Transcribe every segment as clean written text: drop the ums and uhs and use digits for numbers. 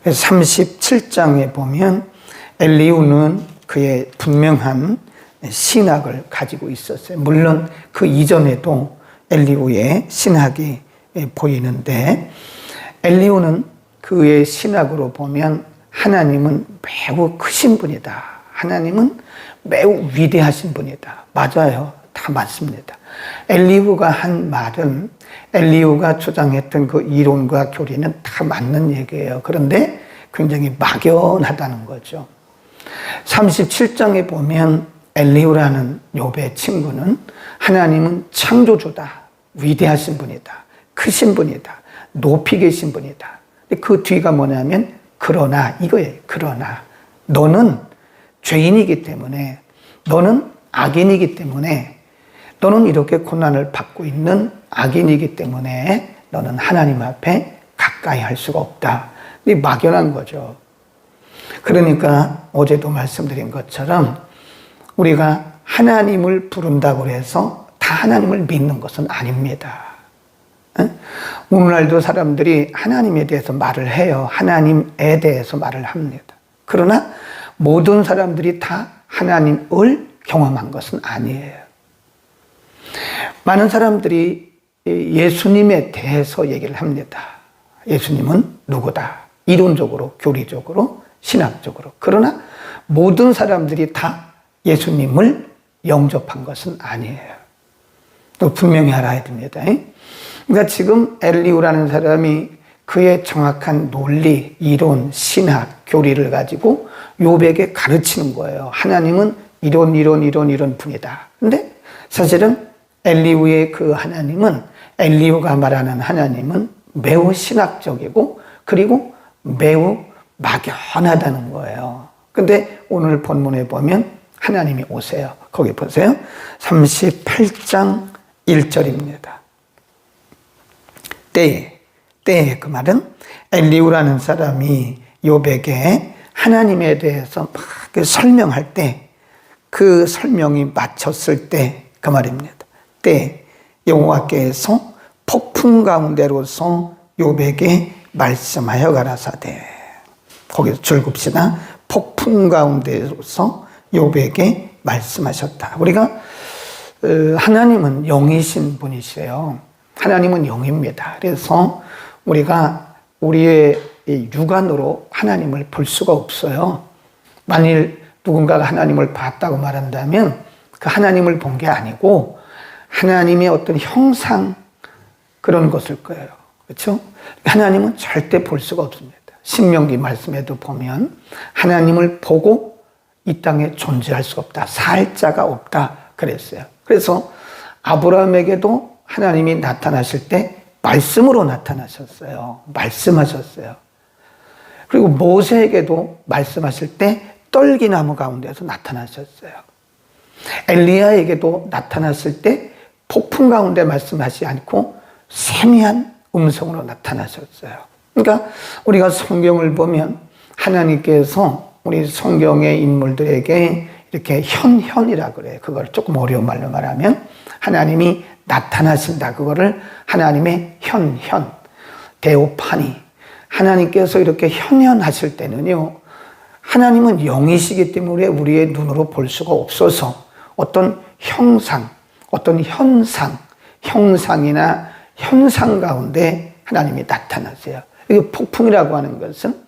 37장에 보면 엘리후는 그의 분명한 신학을 가지고 있었어요. 물론 그 이전에도 엘리후의 신학이 보이는데, 엘리후는 그의 신학으로 보면 하나님은 매우 크신 분이다, 하나님은 매우 위대하신 분이다. 맞아요. 다 맞습니다. 엘리후가 한 말은, 엘리후가 주장했던 그 이론과 교리는 다 맞는 얘기예요. 그런데 굉장히 막연하다는 거죠. 37장에 보면 엘리후라는 욥의 친구는 하나님은 창조주다, 위대하신 분이다, 크신 분이다, 높이 계신 분이다. 그 뒤가 뭐냐면 그러나 이거예요. 그러나 너는 죄인이기 때문에, 너는 악인이기 때문에, 너는 이렇게 고난을 받고 있는 악인이기 때문에 너는 하나님 앞에 가까이 할 수가 없다. 이 막연한 거죠. 그러니까 어제도 말씀드린 것처럼 우리가 하나님을 부른다고 해서 다 하나님을 믿는 것은 아닙니다. 오늘날도 사람들이 하나님에 대해서 말을 해요. 하나님에 대해서 말을 합니다. 그러나 모든 사람들이 다 하나님을 경험한 것은 아니에요. 많은 사람들이 예수님에 대해서 얘기를 합니다. 예수님은 누구다. 이론적으로, 교리적으로, 신학적으로. 그러나 모든 사람들이 다 예수님을 영접한 것은 아니에요. 또 분명히 알아야 됩니다. 그러니까 지금 엘리후라는 사람이 그의 정확한 논리, 이론, 신학, 교리를 가지고 욥에게 가르치는 거예요. 하나님은 이런 분이다. 근데 사실은 엘리후의 그 하나님은, 엘리후가 말하는 하나님은 매우 신학적이고 그리고 매우 막연하다는 거예요. 근데 오늘 본문에 보면 하나님이 오세요. 거기 보세요. 38장 1절입니다. 때에 그 말은 엘리후라는 사람이 욥에게 하나님에 대해서 막 설명할 때, 그 설명이 마쳤을 때 그 말입니다. 때 여호와께서 폭풍 가운데로서 욥에게 말씀하여 가라사대. 거기서 줄급시다. 폭풍 가운데로서 욥에게 말씀하셨다. 우리가 하나님은 영이신 분이세요. 하나님은 영입니다. 그래서 우리가 우리의 육안으로 하나님을 볼 수가 없어요. 만일 누군가가 하나님을 봤다고 말한다면 그 하나님을 본 게 아니고 하나님의 어떤 형상, 그런 것일 거예요. 그렇죠? 하나님은 절대 볼 수가 없습니다. 신명기 말씀에도 보면 하나님을 보고 이 땅에 존재할 수 없다, 살 자가 없다 그랬어요. 그래서 아브라함에게도 하나님이 나타나실 때 말씀으로 나타나셨어요. 말씀하셨어요. 그리고 모세에게도 말씀하실 때 떨기나무 가운데서 나타나셨어요. 엘리야에게도 나타났을 때 폭풍 가운데 말씀하시지 않고 세미한 음성으로 나타나셨어요. 그러니까 우리가 성경을 보면 하나님께서 우리 성경의 인물들에게 이렇게 현이라 그래요. 그걸 조금 어려운 말로 말하면 하나님이 나타나신다. 그거를 하나님의 현, 데오파니. 하나님께서 이렇게 현현하실 때는요, 하나님은 영이시기 때문에 우리의 눈으로 볼 수가 없어서 어떤 형상, 어떤 현상, 형상이나 현상 가운데 하나님이 나타나세요. 이게 폭풍이라고 하는 것은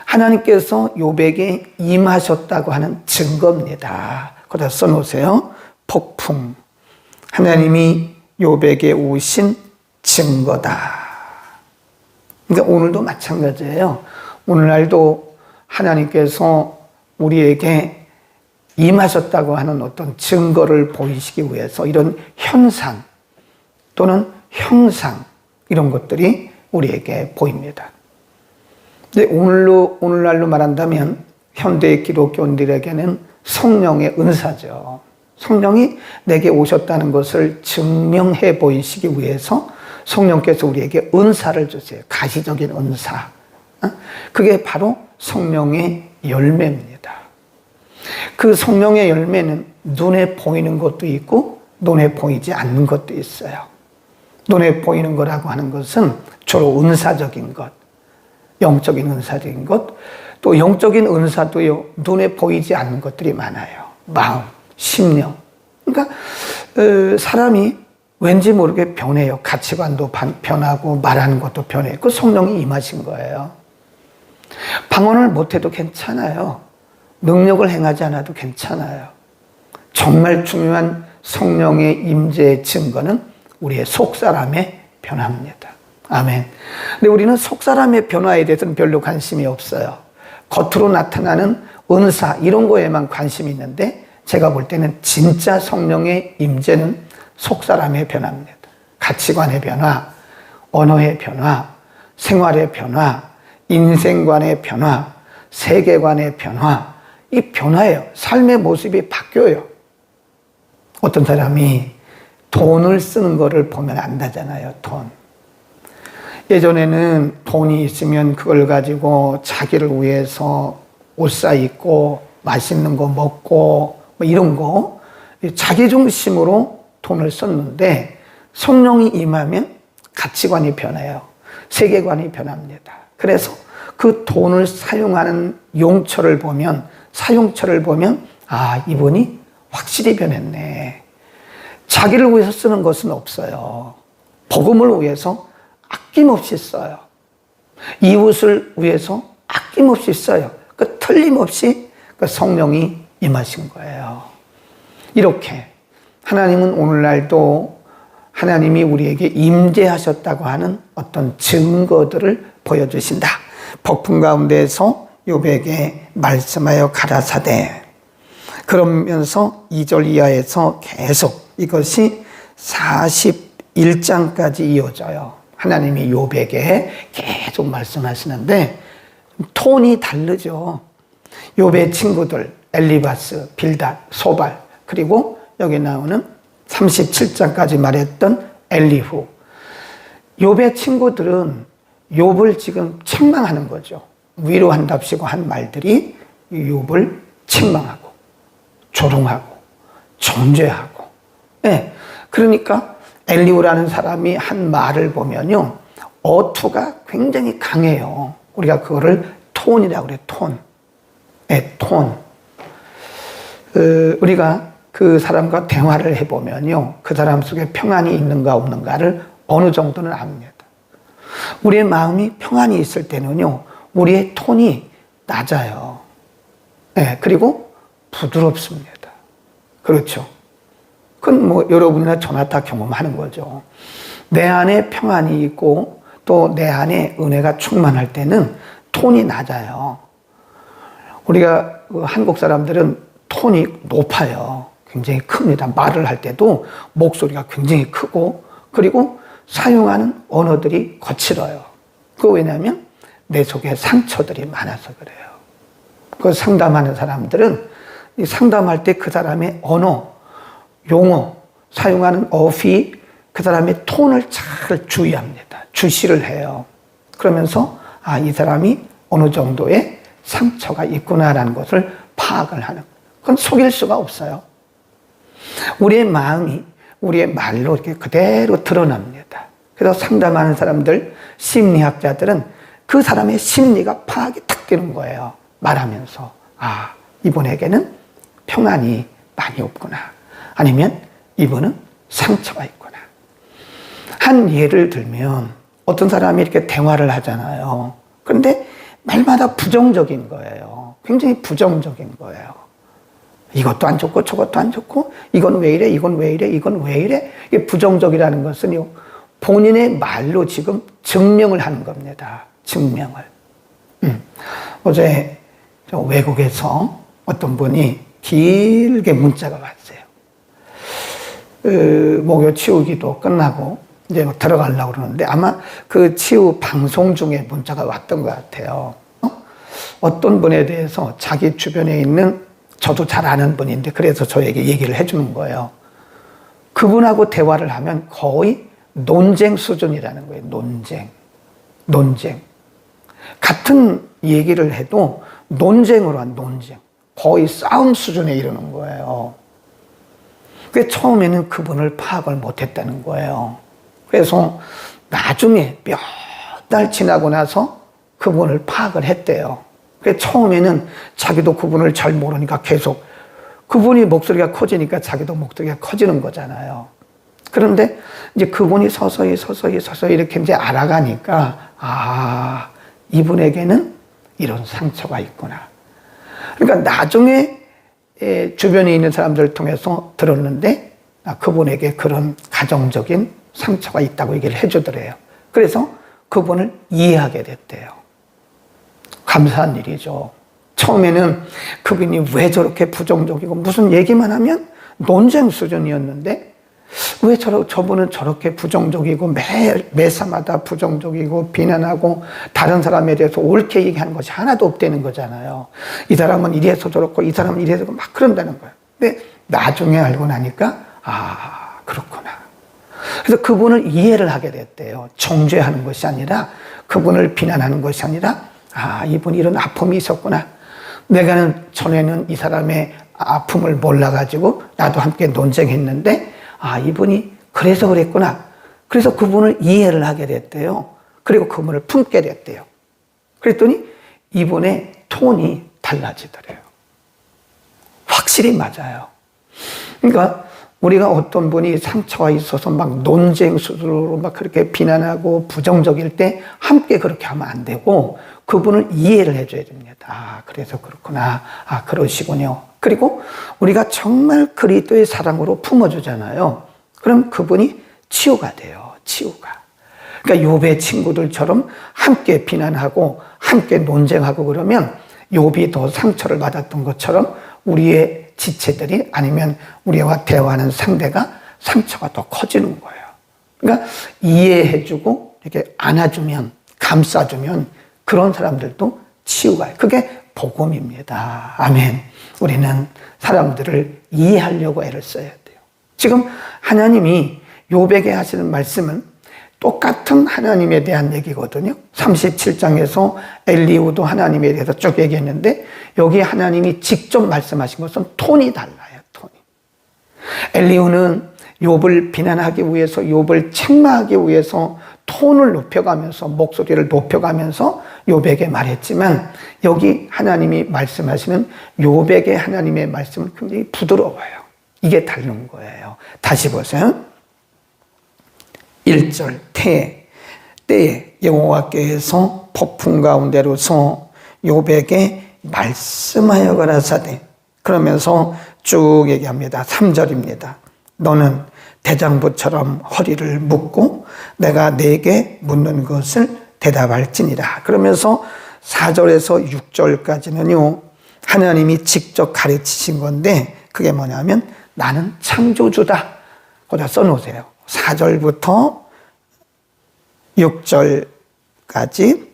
하나님께서 욥에게 임하셨다고 하는 증거입니다. 거기다 써놓으세요. 폭풍. 하나님이 욥에게 오신 증거다. 그러니까 오늘도 마찬가지예요. 오늘날도 하나님께서 우리에게 임하셨다고 하는 어떤 증거를 보이시기 위해서 이런 현상 또는 형상, 이런 것들이 우리에게 보입니다. 근데 오늘날로 말한다면 현대 기독교인들에게는 성령의 은사죠. 성령이 내게 오셨다는 것을 증명해 보이시기 위해서 성령께서 우리에게 은사를 주세요. 가시적인 은사. 그게 바로 성령의 열매입니다. 그 성령의 열매는 눈에 보이는 것도 있고 눈에 보이지 않는 것도 있어요. 눈에 보이는 거라고 하는 것은 주로 은사적인 것, 영적인 은사적인 것, 또 영적인 은사도요, 눈에 보이지 않는 것들이 많아요. 마음, 심령. 그러니까 사람이 왠지 모르게 변해요. 가치관도 변하고 말하는 것도 변해요. 그 성령이 임하신 거예요. 방언을 못해도 괜찮아요. 능력을 행하지 않아도 괜찮아요. 정말 중요한 성령의 임재의 증거는 우리의 속사람의 변화입니다. 아멘. 근데 우리는 속사람의 변화에 대해서는 별로 관심이 없어요. 겉으로 나타나는 은사 이런 거에만 관심이 있는데 제가 볼 때는 진짜 성령의 임재는 속사람의 변화입니다. 가치관의 변화, 언어의 변화, 생활의 변화, 인생관의 변화, 세계관의 변화, 이 변화예요. 삶의 모습이 바뀌어요. 어떤 사람이 돈을 쓰는 거를 보면 안다잖아요. 돈. 예전에는 돈이 있으면 그걸 가지고 자기를 위해서 옷 사 입고 맛있는 거 먹고 뭐 이런 거 자기 중심으로 돈을 썼는데 성령이 임하면 가치관이 변해요. 세계관이 변합니다. 그래서 그 돈을 사용하는 용처를 보면 사용처를 보면 아 이분이 확실히 변했네. 자기를 위해서 쓰는 것은 없어요. 복음을 위해서 아낌없이 써요. 이웃을 위해서 아낌없이 써요. 그 틀림없이 그 성령이 임하신 거예요. 이렇게 하나님은 오늘날도 하나님이 우리에게 임재하셨다고 하는 어떤 증거들을 보여주신다. 폭풍 가운데에서 욥에게 말씀하여 가라사대. 그러면서 2절 이하에서 계속 이것이 41장까지 이어져요. 하나님이 욥에게 계속 말씀하시는데 톤이 다르죠. 욥의 친구들 엘리바스, 빌닷, 소발 그리고 여기 나오는 37장까지 말했던 엘리후. 욥의 친구들은 욥을 지금 책망하는 거죠. 위로한답시고 한 말들이 욥을 책망하고 조롱하고 정죄하고. 네. 그러니까 엘리후라는 사람이 한 말을 보면요 어투가 굉장히 강해요. 우리가 그거를 톤이라고 그래요. 톤. 네, 톤. 우리가 그 사람과 대화를 해보면요 그 사람 속에 평안이 있는가 없는가를 어느 정도는 압니다. 우리의 마음이 평안이 있을 때는요 우리의 톤이 낮아요. 네, 그리고 부드럽습니다. 그렇죠. 그건 뭐 여러분이나 저나 다 경험하는 거죠. 내 안에 평안이 있고 또 내 안에 은혜가 충만할 때는 톤이 낮아요. 우리가 한국 사람들은 톤이 높아요. 굉장히 큽니다. 말을 할 때도 목소리가 굉장히 크고 그리고 사용하는 언어들이 거칠어요. 그 왜냐하면 내 속에 상처들이 많아서 그래요. 그 상담하는 사람들은 이 상담할 때 그 사람의 언어, 용어, 사용하는 어휘, 그 사람의 톤을 잘 주의합니다. 주시를 해요. 그러면서 아, 이 사람이 어느 정도의 상처가 있구나라는 것을 파악을 하는. 그건 속일 수가 없어요. 우리의 마음이 우리의 말로 이렇게 그대로 드러납니다. 그래서 상담하는 사람들, 심리학자들은 그 사람의 심리가 파악이 탁 되는 거예요. 말하면서 아, 이분에게는 평안이 많이 없구나. 아니면 이분은 상처가 있구나. 한 예를 들면 어떤 사람이 이렇게 대화를 하잖아요. 그런데 말마다 부정적인 거예요. 굉장히 부정적인 거예요. 이것도 안 좋고 저것도 안 좋고 이건 왜 이래 이건 왜 이래 이건 왜 이래. 이게 부정적이라는 것은요 본인의 말로 지금 증명을 하는 겁니다. 증명을. 어제 외국에서 어떤 분이 길게 문자가 왔어요. 목요 치우기도 끝나고 이제 들어가려고 그러는데 아마 그 치유 방송 중에 문자가 왔던 것 같아요. 어떤 분에 대해서 자기 주변에 있는 저도 잘 아는 분인데 그래서 저에게 얘기를 해주는 거예요. 그분하고 대화를 하면 거의 논쟁 수준이라는 거예요. 논쟁. 같은 얘기를 해도 논쟁으로 한 논쟁. 거의 싸움 수준에 이르는 거예요. 그 처음에는 그분을 파악을 못했다는 거예요. 그래서 나중에 몇 달 지나고 나서 그분을 파악을 했대요. 처음에는 자기도 그분을 잘 모르니까 계속 그분이 목소리가 커지니까 자기도 목소리가 커지는 거잖아요. 그런데 이제 그분이 서서히 이렇게 이제 알아가니까, 이분에게는 이런 상처가 있구나. 그러니까 나중에 주변에 있는 사람들을 통해서 들었는데, 그분에게 그런 가정적인 상처가 있다고 얘기를 해주더래요. 그래서 그분을 이해하게 됐대요. 감사한 일이죠. 처음에는 그분이 왜 저렇게 부정적이고 무슨 얘기만 하면 논쟁 수준이었는데 왜 저분은 저렇게 부정적이고 매사마다 부정적이고 비난하고 다른 사람에 대해서 옳게 얘기하는 것이 하나도 없다는 거잖아요. 이 사람은 이래서 저렇고 이 사람은 이래서 막 그런다는 거예요. 근데 나중에 알고 나니까 그렇구나. 그래서 그분을 이해를 하게 됐대요. 정죄하는 것이 아니라 그분을 비난하는 것이 아니라 이분이 이런 아픔이 있었구나. 내가는 전에는 이 사람의 아픔을 몰라가지고 나도 함께 논쟁했는데 이분이 그래서 그랬구나. 그래서 그분을 이해를 하게 됐대요. 그리고 그분을 품게 됐대요. 그랬더니 이분의 톤이 달라지더래요. 확실히 맞아요. 그러니까 우리가 어떤 분이 상처가 있어서 막 논쟁 수준으로 막 그렇게 비난하고 부정적일 때 함께 그렇게 하면 안 되고 그분을 이해를 해줘야 됩니다. 그래서 그렇구나. 그러시군요. 그리고 우리가 정말 그리스도의 사랑으로 품어주잖아요. 그럼 그분이 치유가 돼요. 치유가. 그러니까 욥의 친구들처럼 함께 비난하고 함께 논쟁하고 그러면 욥이 더 상처를 받았던 것처럼 우리의 지체들이 아니면 우리와 대화하는 상대가 상처가 더 커지는 거예요. 그러니까 이해해주고 이렇게 안아주면 감싸주면 그런 사람들도 치유가 해요. 그게 복음입니다. 아멘. 우리는 사람들을 이해하려고 애를 써야 돼요. 지금 하나님이 욥에게 하시는 말씀은 똑같은 하나님에 대한 얘기거든요. 37장에서 엘리후도 하나님에 대해서 쭉 얘기했는데 여기 하나님이 직접 말씀하신 것은 톤이 달라요. 톤이. 엘리후는 욥을 비난하기 위해서 욥을 책망하기 위해서 톤을 높여가면서 목소리를 높여가면서 욥에게 말했지만 여기 하나님이 말씀하시는 욥에게 하나님의 말씀은 굉장히 부드러워요. 이게 다른 거예요. 다시 보세요. 1절 때에 여호와께서 폭풍 가운데로서 욥에게 말씀하여 가라사대 그러면서 쭉 얘기합니다. 3절입니다. 너는 대장부처럼 허리를 묶고 내가 네게 묻는 것을 대답할지니라. 그러면서 4절에서 6절까지는요 하나님이 직접 가르치신 건데 그게 뭐냐면 나는 창조주다. 거기다 써놓으세요. 4절부터 6절까지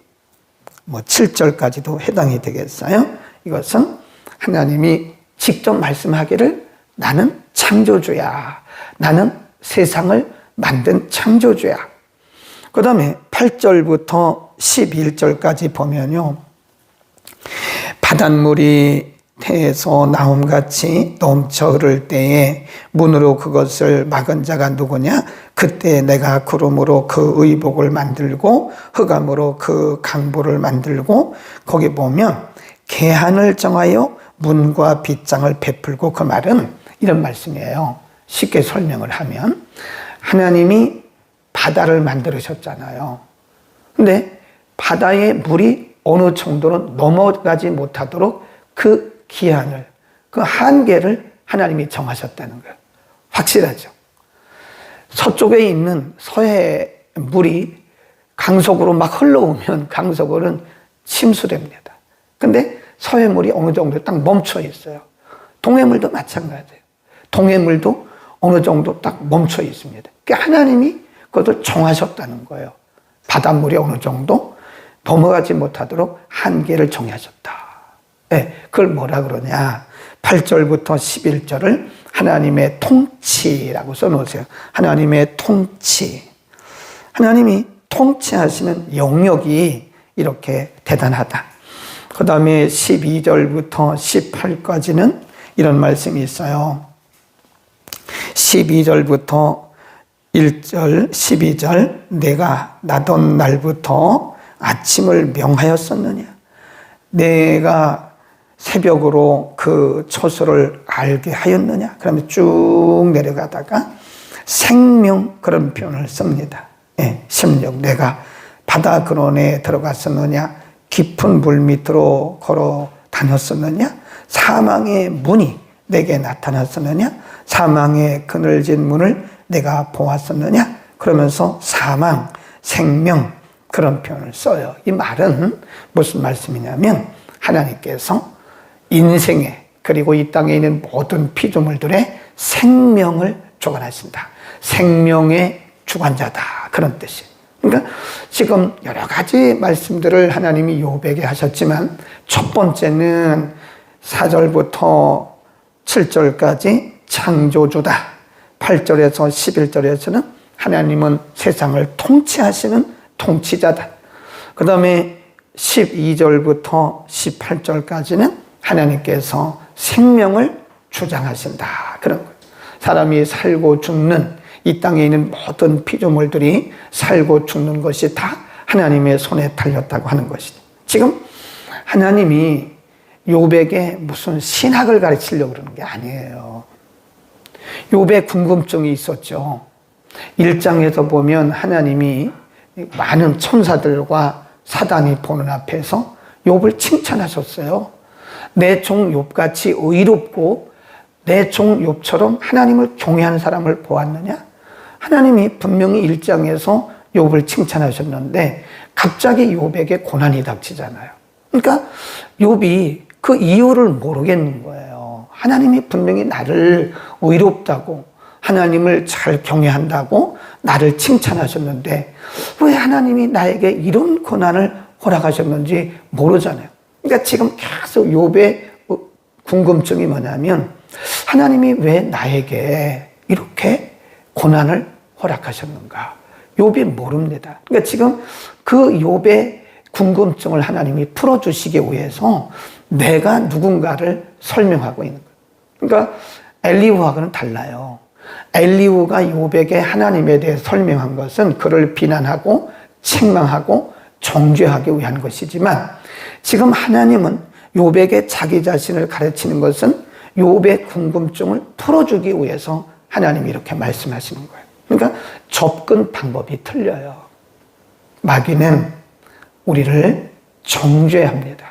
7절까지도 해당이 되겠어요. 이것은 하나님이 직접 말씀하기를 나는 창조주야. 나는 세상을 만든 창조주야. 그 다음에 8절부터 11절까지 보면요. 바닷물이 태에서 나옴같이 넘쳐 흐를 때에 문으로 그것을 막은 자가 누구냐? 그때 내가 구름으로 그 의복을 만들고 흑암으로 그 강보를 만들고 거기 보면 계한을 정하여 문과 빗장을 베풀고 그 말은 이런 말씀이에요. 쉽게 설명을 하면 하나님이 바다를 만들으셨잖아요. 근데 바다의 물이 어느 정도는 넘어가지 못하도록 그 기한을, 그 한계를 하나님이 정하셨다는 거예요. 확실하죠. 서쪽에 있는 서해 물이 강속으로 막 흘러오면 강속으로는 침수됩니다. 근데 서해 물이 어느 정도 딱 멈춰 있어요. 동해물도 마찬가지예요. 동해물도 어느 정도 딱 멈춰 있습니다. 그러니까 하나님이 그것을 정하셨다는 거예요. 바닷물이 어느 정도 넘어가지 못하도록 한계를 정하셨다. 네, 그걸 뭐라 그러냐. 8절부터 11절을 하나님의 통치라고 써놓으세요. 하나님의 통치. 하나님이 통치하시는 영역이 이렇게 대단하다. 그 다음에 12절부터 18까지는 이런 말씀이 있어요. 12절부터 1절, 12절 내가 나던 날부터 아침을 명하였었느냐? 내가 새벽으로 그 처소를 알게 하였느냐? 그러면 쭉 내려가다가 생명 그런 표현을 씁니다. 예, 16 내가 바다 근원에 들어갔었느냐? 깊은 물 밑으로 걸어 다녔었느냐? 사망의 문이 내게 나타났었느냐? 사망의 그늘진 문을 내가 보았었느냐? 그러면서 사망, 생명 그런 표현을 써요. 이 말은 무슨 말씀이냐면 하나님께서 인생에 그리고 이 땅에 있는 모든 피조물들의 생명을 주관하신다. 생명의 주관자다. 그런 뜻이에요. 그러니까 지금 여러 가지 말씀들을 하나님이 욥에게 하셨지만 첫 번째는 4절부터 7절까지 창조주다. 8절에서 11절에서는 하나님은 세상을 통치하시는 통치자다. 그 다음에 12절부터 18절까지는 하나님께서 생명을 주장하신다. 그런 거예요. 사람이 살고 죽는 이 땅에 있는 모든 피조물들이 살고 죽는 것이 다 하나님의 손에 달렸다고 하는 것이죠. 지금 하나님이 욥에게 무슨 신학을 가르치려고 그러는 게 아니에요. 욥의 궁금증이 있었죠. 1장에서 보면 하나님이 많은 천사들과 사단이 보는 앞에서 욥을 칭찬하셨어요. 내 종 욥같이 의롭고 내 종 욥처럼 하나님을 경외하는 사람을 보았느냐? 하나님이 분명히 1장에서 욥을 칭찬하셨는데 갑자기 욥에게 고난이 닥치잖아요. 그러니까 욥이 그 이유를 모르겠는 거예요. 하나님이 분명히 나를 의롭다고 하나님을 잘 경외한다고 나를 칭찬하셨는데 왜 하나님이 나에게 이런 고난을 허락하셨는지 모르잖아요. 그러니까 지금 계속 욥의 궁금증이 뭐냐면 하나님이 왜 나에게 이렇게 고난을 허락하셨는가? 욥이 모릅니다. 그러니까 지금 그 욥의 궁금증을 하나님이 풀어주시기 위해서 내가 누군가를 설명하고 있는 거예요. 그러니까 엘리후하고는 달라요. 엘리후가 욥에게 하나님에 대해 설명한 것은 그를 비난하고 책망하고 정죄하기 위한 것이지만 지금 하나님은 욥에게 자기 자신을 가르치는 것은 욥의 궁금증을 풀어주기 위해서 하나님이 이렇게 말씀하시는 거예요. 그러니까 접근 방법이 틀려요. 마귀는 우리를 정죄합니다.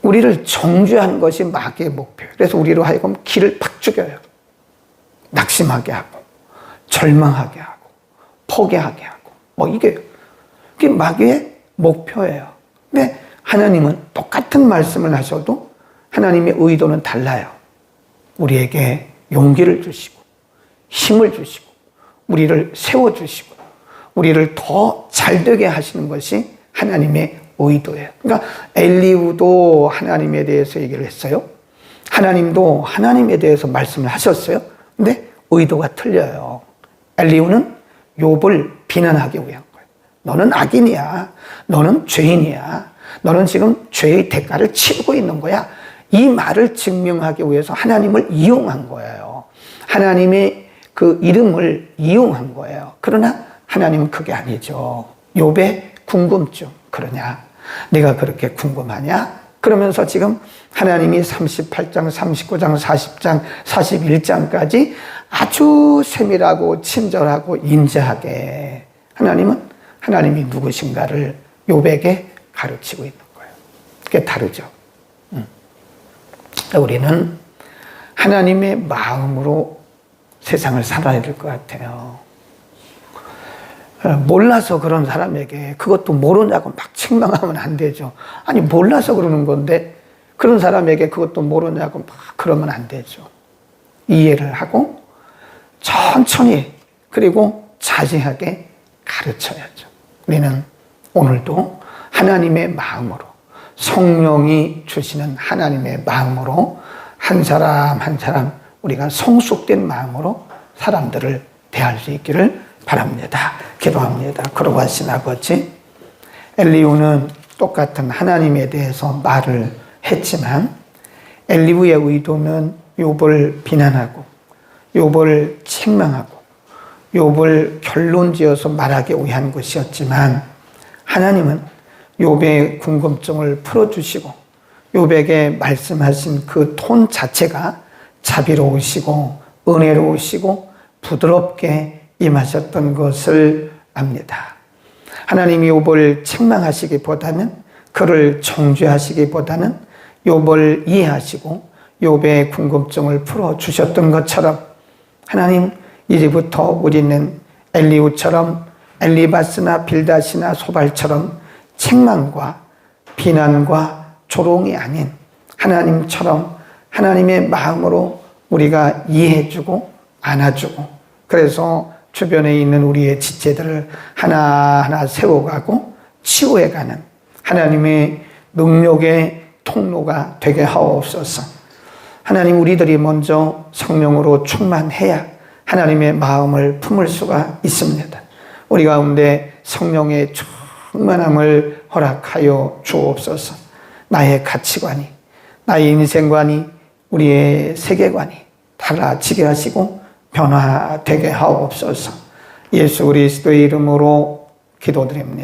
우리를 정죄하는 것이 마귀의 목표예요. 그래서 우리로 하여금 길을 팍 죽여요. 낙심하게 하고 절망하게 하고 포기하게 하고 이게 마귀의 목표예요. 근데 하나님은 똑같은 말씀을 하셔도 하나님의 의도는 달라요. 우리에게 용기를 주시고 힘을 주시고 우리를 세워주시고 우리를 더 잘되게 하시는 것이 하나님의 의도예요. 그러니까 엘리후도 하나님에 대해서 얘기를 했어요. 하나님도 하나님에 대해서 말씀을 하셨어요. 근데 의도가 틀려요. 엘리후는 욥을 비난하기 위한 거예요. 너는 악인이야. 너는 죄인이야. 너는 지금 죄의 대가를 치르고 있는 거야. 이 말을 증명하기 위해서 하나님을 이용한 거예요. 하나님의 그 이름을 이용한 거예요. 그러나 하나님은 그게 아니죠. 욥의 궁금증. 그러냐? 네가 그렇게 궁금하냐? 그러면서 지금 하나님이 38장, 39장, 40장, 41장까지 아주 세밀하고 친절하고 인자하게 하나님은 하나님이 누구신가를 욥에게 가르치고 있는 거예요. 그게 다르죠. 우리는 하나님의 마음으로 세상을 살아야 될 것 같아요. 몰라서 그런 사람에게 그것도 모르냐고 막 책망하면 안 되죠. 아니 몰라서 그러는 건데 그런 사람에게 그것도 모르냐고 막 그러면 안 되죠. 이해를 하고 천천히 그리고 자세하게 가르쳐야죠. 우리는 오늘도 하나님의 마음으로 성령이 주시는 하나님의 마음으로 한 사람 한 사람 우리가 성숙된 마음으로 사람들을 대할 수 있기를 바랍니다. 기도합니다. 거룩하신 아버지, 엘리후는 똑같은 하나님에 대해서 말을 했지만 엘리후의 의도는 욥을 비난하고 욥을 책망하고 욥을 결론지어서 말하기 위한 것이었지만 하나님은 욥의 궁금증을 풀어주시고 욥에게 말씀하신 그 톤 자체가 자비로우시고 은혜로우시고 부드럽게 임하셨던 것을 압니다. 하나님이 욥을 책망하시기보다는 그를 정죄하시기보다는 욥을 이해하시고 욥의 궁금증을 풀어주셨던 것처럼 하나님 이제부터 우리는 엘리후처럼 엘리바스나 빌닷이나 소발처럼 책망과 비난과 조롱이 아닌 하나님처럼 하나님의 마음으로 우리가 이해해주고 안아주고 그래서 주변에 있는 우리의 지체들을 하나하나 세워가고 치유해가는 하나님의 능력의 통로가 되게 하옵소서. 하나님 우리들이 먼저 성령으로 충만해야 하나님의 마음을 품을 수가 있습니다. 우리 가운데 성령의 충만함을 허락하여 주옵소서. 나의 가치관이, 나의 인생관이, 우리의 세계관이 달라지게 하시고 변화되게 하옵소서. 예수 그리스도의 이름으로 기도드립니다.